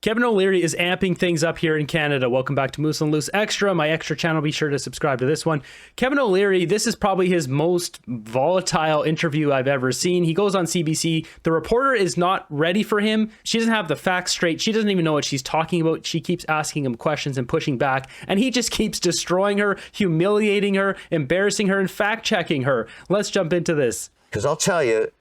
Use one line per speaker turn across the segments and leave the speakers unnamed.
Kevin O'Leary is amping things up here in Canada. Welcome back to Moose and Loose Extra, my extra channel. Be sure to subscribe to this one. Kevin O'Leary, this is probably his most volatile interview I've ever seen. He goes on CBC. The reporter is not ready for him. She doesn't have the facts straight. She doesn't even know what she's talking about. She keeps asking him questions and pushing back, and he just keeps destroying her, humiliating her, embarrassing her, and fact-checking her. Let's jump into this.
Because I'll tell you,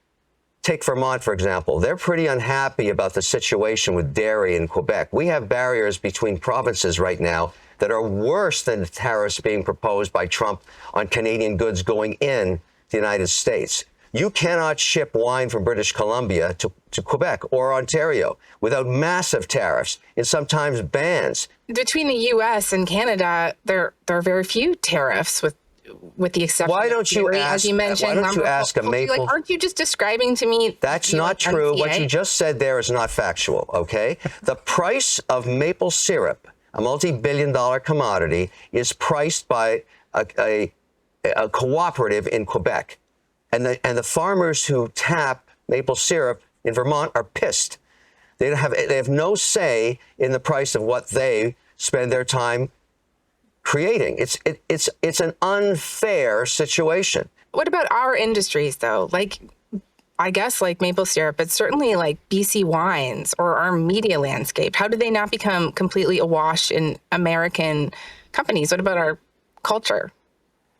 take Vermont, for example. They're pretty unhappy about the situation with dairy in Quebec. We have barriers between provinces right now that are worse than the tariffs being proposed by Trump on Canadian goods going in the United States. You cannot ship wine from British Columbia to Quebec or Ontario without massive tariffs and sometimes bans.
Between the U.S. and Canada, there are very few tariffs with the exception
why don't you
of dairy,
ask,
as you mentioned,
why don't you ask a maple?
Like, aren't you just describing to me?
That's not true. What you just said there is not factual, okay? The price of maple syrup, a multi-billion-dollar commodity, is priced by a cooperative in Quebec. And the farmers who tap maple syrup in Vermont are pissed. They have no say in the price of what they spend their time creating. It's an unfair situation.
What about our industries, though? Like, I guess like maple syrup, but certainly like BC wines or our media landscape. How do they not become completely awash in American companies? What about our culture?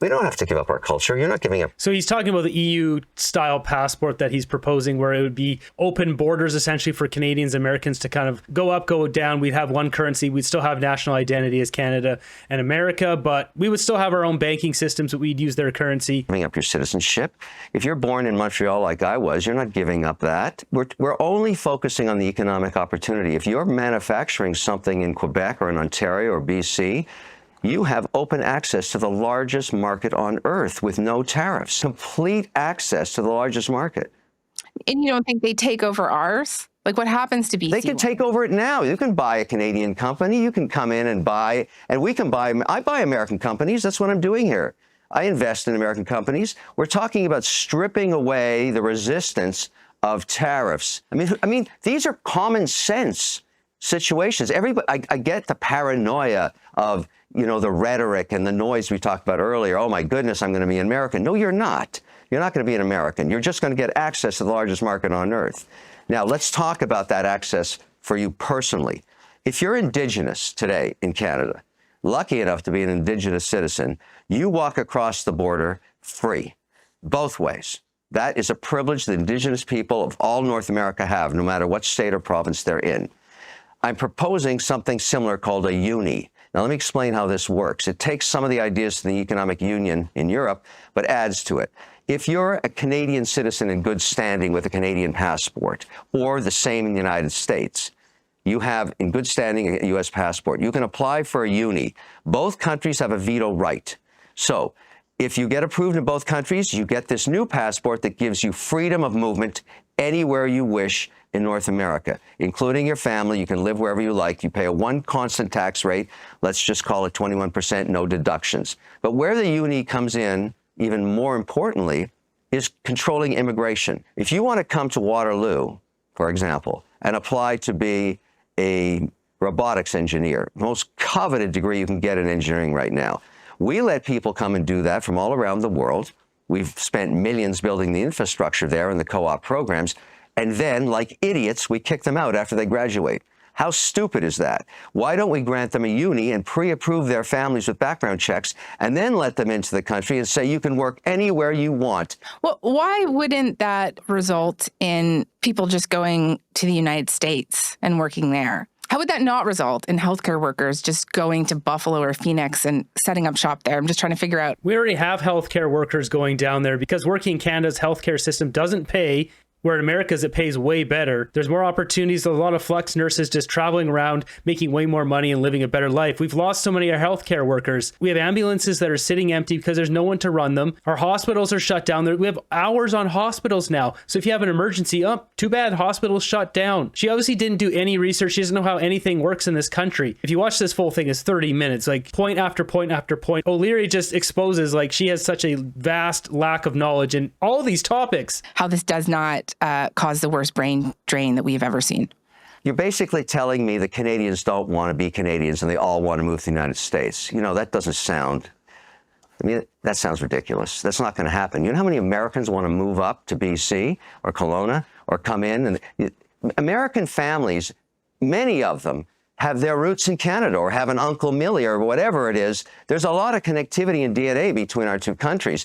We don't have to give up our culture. You're not giving up.
So he's talking about the EU-style passport that he's proposing, where it would be open borders essentially for Canadians, Americans to kind of go up, go down. We'd have one currency. We'd still have national identity as Canada and America, but we would still have our own banking systems. We'd use their currency.
Giving up your citizenship. If you're born in Montreal like I was, you're not giving up that. We're only focusing on the economic opportunity. If you're manufacturing something in Quebec or in Ontario or BC, you have open access to the largest market on earth with no tariffs. Complete access to the largest market.
And you don't think they take over ours? Like, what happens to BC?
They can take over it now. You can buy a Canadian company. You can come in and buy, and we can buy. I buy American companies. That's what I'm doing here. I invest in American companies. We're talking about stripping away the resistance of tariffs. I mean, these are common sense situations. Everybody, I get the paranoia of, you know, the rhetoric and the noise we talked about earlier. Oh my goodness, I'm going to be an American. No, you're not. You're not going to be an American. You're just going to get access to the largest market on earth. Now, let's talk about that access for you personally. If you're Indigenous today in Canada, lucky enough to be an Indigenous citizen, you walk across the border free, both ways. That is a privilege the Indigenous people of all North America have, no matter what state or province they're in. I'm proposing something similar called a uni. Now, let me explain how this works. It takes some of the ideas from the economic union in Europe, but adds to it. If you're a Canadian citizen in good standing with a Canadian passport, or the same in the United States, you have in good standing a U.S. passport, you can apply for a uni. Both countries have a veto right. So if you get approved in both countries, you get this new passport that gives you freedom of movement anywhere you wish in North America, including your family. You can live wherever you like. You pay a one constant tax rate. Let's just call it 21%, no deductions. But where the uni comes in, even more importantly, is controlling immigration. If you want to come to Waterloo, for example, and apply to be a robotics engineer, the most coveted degree you can get in engineering right now, we let people come and do that from all around the world. We've spent millions building the infrastructure there and the co-op programs. And then, like idiots, we kick them out after they graduate. How stupid is that? Why don't we grant them a uni and pre-approve their families with background checks and then let them into the country and say you can work anywhere you want?
Well, why wouldn't that result in people just going to the United States and working there? How would that not result in healthcare workers just going to Buffalo or Phoenix and setting up shop there? I'm just trying to figure out.
We already have healthcare workers going down there because working in Canada's healthcare system doesn't pay, where in America's it pays way better. There's more opportunities, a lot of flex nurses just traveling around, making way more money and living a better life. We've lost so many of our healthcare workers. We have ambulances that are sitting empty because there's no one to run them. Our hospitals are shut down. We have hours on hospitals now. So if you have an emergency, too bad, hospitals shut down. She obviously didn't do any research. She doesn't know how anything works in this country. If you watch this full thing, it's 30 minutes, like point after point after point. O'Leary just exposes like she has such a vast lack of knowledge in all these topics.
How this does not cause the worst brain drain that we've ever seen.
You're basically telling me that Canadians don't want to be Canadians and they all want to move to the United States. You know, that doesn't sound, I mean, that sounds ridiculous. That's not going to happen. You know how many Americans want to move up to BC or Kelowna or come in? And American families, many of them, have their roots in Canada or have an Uncle Millie or whatever it is. There's a lot of connectivity and DNA between our two countries.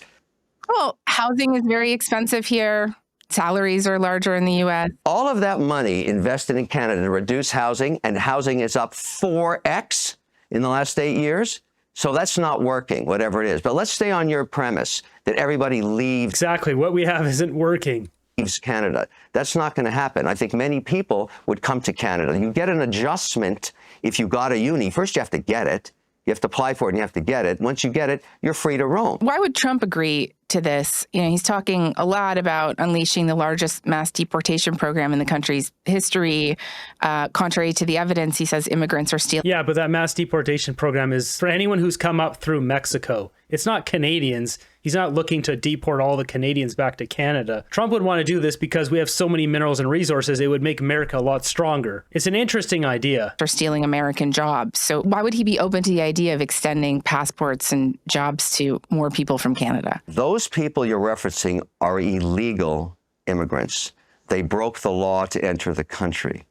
Well, housing is very expensive here. Salaries are larger in the U.S.
All of that money invested in Canada to reduce housing, and housing is up 4x in the last 8 years. So that's not working, whatever it is. But let's stay on your premise that everybody leaves.
Exactly. What we have isn't working.
Leaves Canada. That's not going to happen. I think many people would come to Canada. You get an adjustment if you got a uni. First, you have to get it. You have to apply for it and you have to get it. Once you get it, you're free to roam.
Why would Trump agree to this? You know, he's talking a lot about unleashing the largest mass deportation program in the country's history. Contrary to the evidence, he says immigrants are stealing.
Yeah, but that mass deportation program is for anyone who's come up through Mexico. It's not Canadians. He's not looking to deport all the Canadians back to Canada. Trump would want to do this because we have so many minerals and resources, it would make America a lot stronger. It's an interesting idea.
For stealing American jobs. So why would he be open to the idea of extending passports and jobs to more people from Canada?
Those people you're referencing are illegal immigrants. They broke the law to enter the country.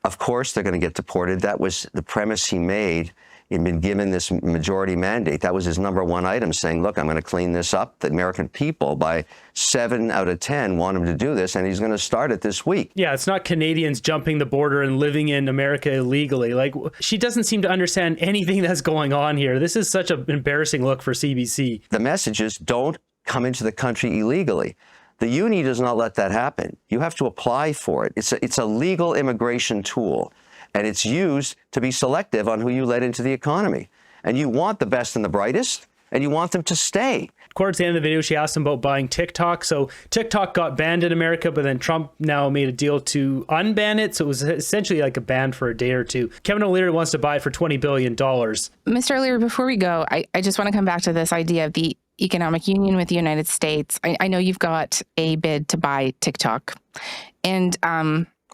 Of course, they're going to get deported. That was the premise he made. He'd been given this majority mandate. That was his number one item, saying, look, I'm going to clean this up. The American people, by 7 out of 10, want him to do this, and he's going to start it this week.
Yeah, it's not Canadians jumping the border and living in America illegally. Like, she doesn't seem to understand anything that's going on here. This is such an embarrassing look for CBC.
The message is don't come into the country illegally. The uni does not let that happen. You have to apply for it. It's a legal immigration tool. And it's used to be selective on who you let into the economy. And you want the best and the brightest, and you want them to stay.
Towards the end of the video, she asked him about buying TikTok. So TikTok got banned in America, but then Trump now made a deal to unban it. So it was essentially like a ban for a day or two. Kevin O'Leary wants to buy it for $20 billion.
Mr. O'Leary, before we go, I just want to come back to this idea of the economic union with the United States. I know you've got a bid to buy TikTok. And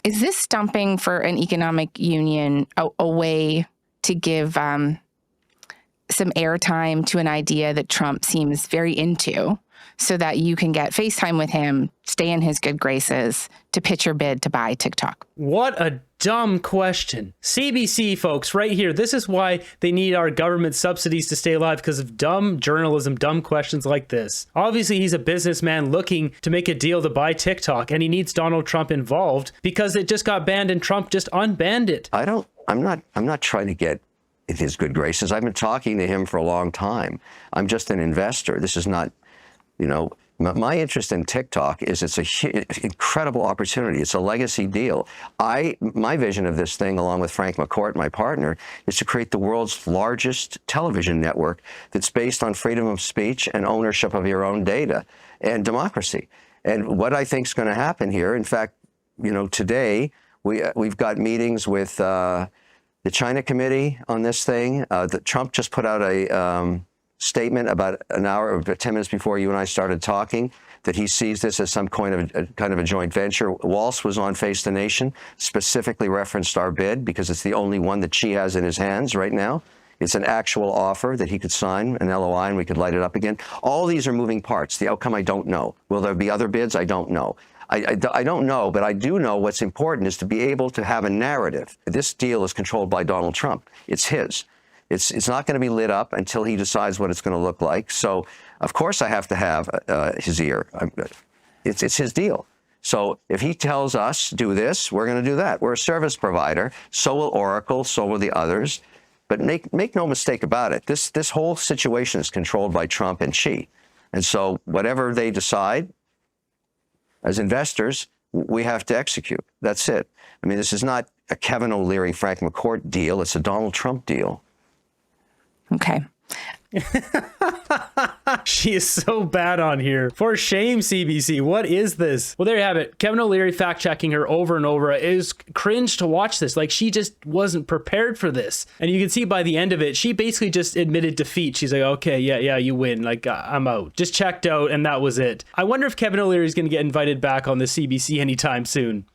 is this stumping for an economic union a way to give some airtime to an idea that Trump seems very into so that you can get FaceTime with him, stay in his good graces to pitch your bid to buy TikTok?
What a dumb question. CBC, folks, right here. This is why they need our government subsidies to stay alive, because of dumb journalism, dumb questions like this. Obviously, he's a businessman looking to make a deal to buy TikTok, and he needs Donald Trump involved because it just got banned and Trump just unbanned it.
I'm not trying to get in his good graces. I've been talking to him for a long time. I'm just an investor. This is not, my interest in TikTok is it's an incredible opportunity. It's a legacy deal. My vision of this thing, along with Frank McCourt, my partner, is to create the world's largest television network that's based on freedom of speech and ownership of your own data and democracy. And what I think is going to happen here, in fact, today we've got meetings with the China Committee on this thing. Trump just put out a statement about an hour or 10 minutes before you and I started talking that he sees this as some kind of a joint venture. Walsh was on Face the Nation, specifically referenced our bid because it's the only one that Xi has in his hands right now. It's an actual offer that he could sign, an LOI, and we could light it up again. All these are moving parts. The outcome, I don't know. Will there be other bids? I don't know. I don't know, but I do know what's important is to be able to have a narrative. This deal is controlled by Donald Trump. It's his. It's not going to be lit up until he decides what it's going to look like. So, of course, I have to have his ear. It's his deal. So if he tells us do this, we're going to do that. We're a service provider. So will Oracle. So will the others. But make no mistake about it. This whole situation is controlled by Trump and Xi. And so whatever they decide, as investors, we have to execute. That's it. I mean, this is not a Kevin O'Leary, Frank McCourt deal. It's a Donald Trump deal.
Okay.
She is so bad on here. For shame, CBC. What is this? Well, there you have it. Kevin O'Leary fact-checking her over and over. It is cringe to watch this. Like, she just wasn't prepared for this. And you can see by the end of it, she basically just admitted defeat. She's like, okay, yeah, you win. Like, I'm out. Just checked out, and that was it. I wonder if Kevin O'Leary is going to get invited back on the CBC anytime soon.